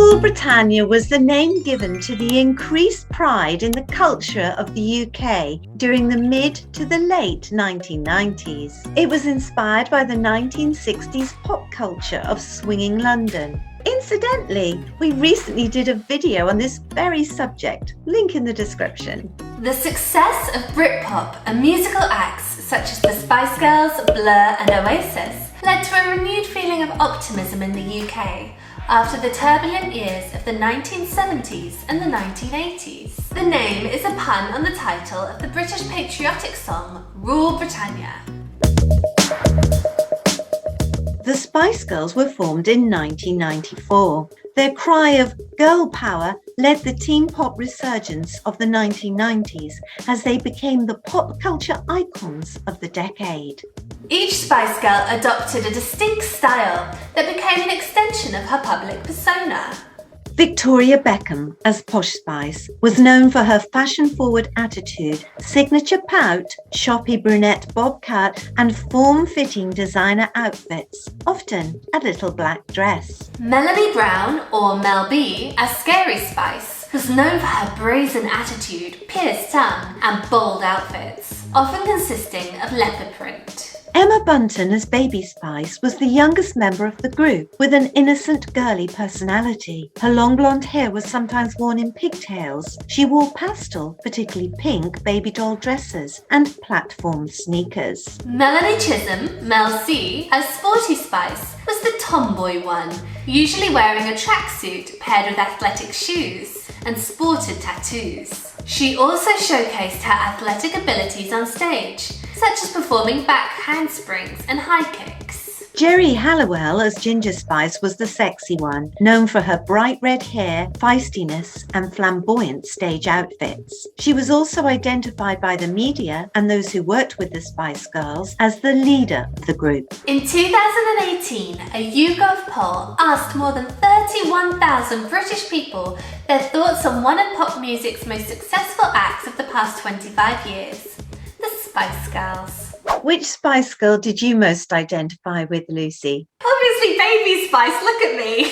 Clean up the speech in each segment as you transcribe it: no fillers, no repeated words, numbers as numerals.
Cool Britannia was the name given to the increased pride in the culture of the UK during the mid to the late 1990s. It was inspired by the 1960s pop culture of swinging London. Incidentally, we recently did a video on this very subject, link in the description. The success of Britpop and musical acts such as the Spice Girls, Blur and Oasis led to a renewed feeling of optimism in the UK after the turbulent years of the 1970s and the 1980s. The name is a pun on the title of the British patriotic song Rule Britannia. The Spice Girls were formed in 1994. Their cry of girl power led the teen pop resurgence of the 1990s as they became the pop culture icons of the decade. Each Spice Girl adopted a distinct style that became an extension of her public persona. Victoria Beckham, as Posh Spice, was known for her fashion-forward attitude, signature pout, shoppy brunette bob cut, and form-fitting designer outfits, often a little black dress. Melanie Brown, or Mel B, as Scary Spice, was known for her brazen attitude, pierced tongue, and bold outfits, often consisting of leopard print. Emma Bunton as Baby Spice was the youngest member of the group, with an innocent girly personality. Her long blonde hair was sometimes worn in pigtails. She wore pastel, particularly pink, baby doll dresses and platform sneakers. Melanie Chisholm, Mel C, as Sporty Spice, was the tomboy one, usually wearing a tracksuit paired with athletic shoes and sported tattoos. She also showcased her athletic abilities on stage, such as performing back handsprings and high kicks. Geri Halliwell as Ginger Spice was the sexy one, known for her bright red hair, feistiness, and flamboyant stage outfits. She was also identified by the media and those who worked with the Spice Girls as the leader of the group. In 2018, a YouGov poll asked more than 31,000 British people their thoughts on one of pop music's most successful acts of the past 25 years, the Spice Girls. Which Spice Girl did you most identify with, Lucy? Obviously Baby Spice, look at me.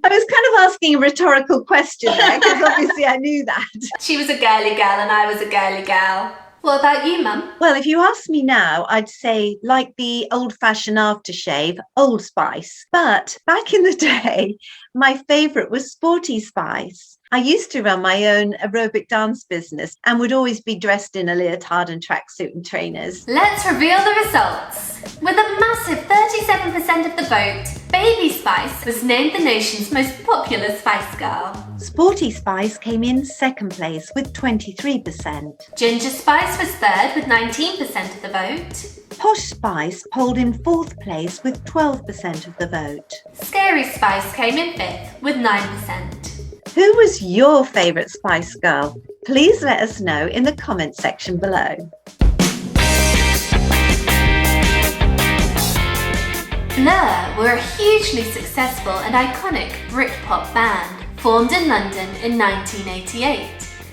I was kind of asking a rhetorical question there, because obviously I knew that. She was a girly girl and I was a girly gal. What about you, Mum? Well, if you ask me now, I'd say like the old-fashioned aftershave, Old Spice. But back in the day, my favourite was Sporty Spice. I used to run my own aerobic dance business and would always be dressed in a leotard and tracksuit and trainers. Let's reveal the results. With a massive 37% of the vote, Baby Spice was named the nation's most popular Spice Girl. Sporty Spice came in second place with 23%. Ginger Spice was third with 19% of the vote. Posh Spice polled in fourth place with 12% of the vote. Scary Spice came in fifth with 9%. Who was your favourite Spice Girl? Please let us know in the comment section below. Blur were a hugely successful and iconic Britpop band formed in London in 1988.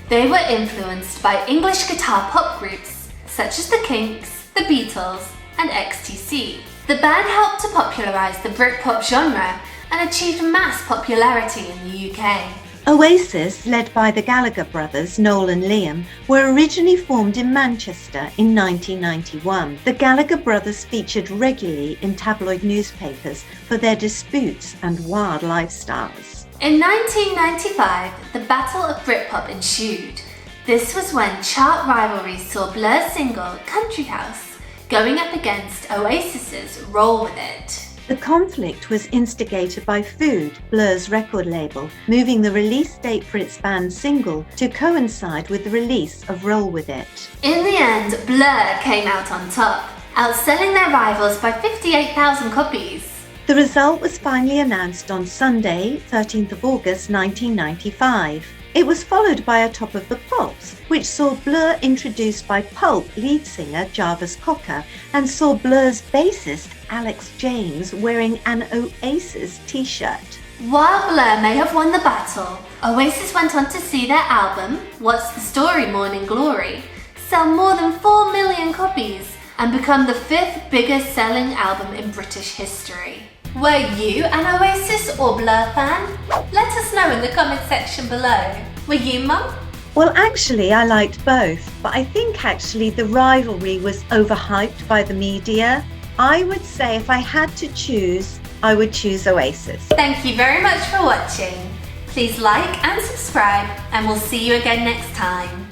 They were influenced by English guitar pop groups such as the Kinks, the Beatles and XTC. The band helped to popularise the Britpop genre and achieved mass popularity in the UK. Oasis, led by the Gallagher brothers, Noel and Liam, were originally formed in Manchester in 1991. The Gallagher brothers featured regularly in tabloid newspapers for their disputes and wild lifestyles. In 1995, the Battle of Britpop ensued. This was when chart rivalries saw Blur's single, Country House, going up against Oasis's Roll With It. The conflict was instigated by Food, Blur's record label, moving the release date for its band single to coincide with the release of Roll With It. In the end, Blur came out on top, outselling their rivals by 58,000 copies. The result was finally announced on Sunday, 13th of August 1995. It was followed by a Top of the Pops, which saw Blur introduced by Pulp lead singer Jarvis Cocker and saw Blur's bassist Alex James wearing an Oasis t-shirt. While Blur may have won the battle, Oasis went on to see their album, What's the Story Morning Glory, sell more than 4 million copies and become the 5th biggest selling album in British history. Were you an Oasis or Blur fan? Let us know in the comment section below. Were you, Mum? Well, actually, I liked both, but I think actually the rivalry was overhyped by the media. I would say if I had to choose, I would choose Oasis. Thank you very much for watching. Please like and subscribe, and we'll see you again next time.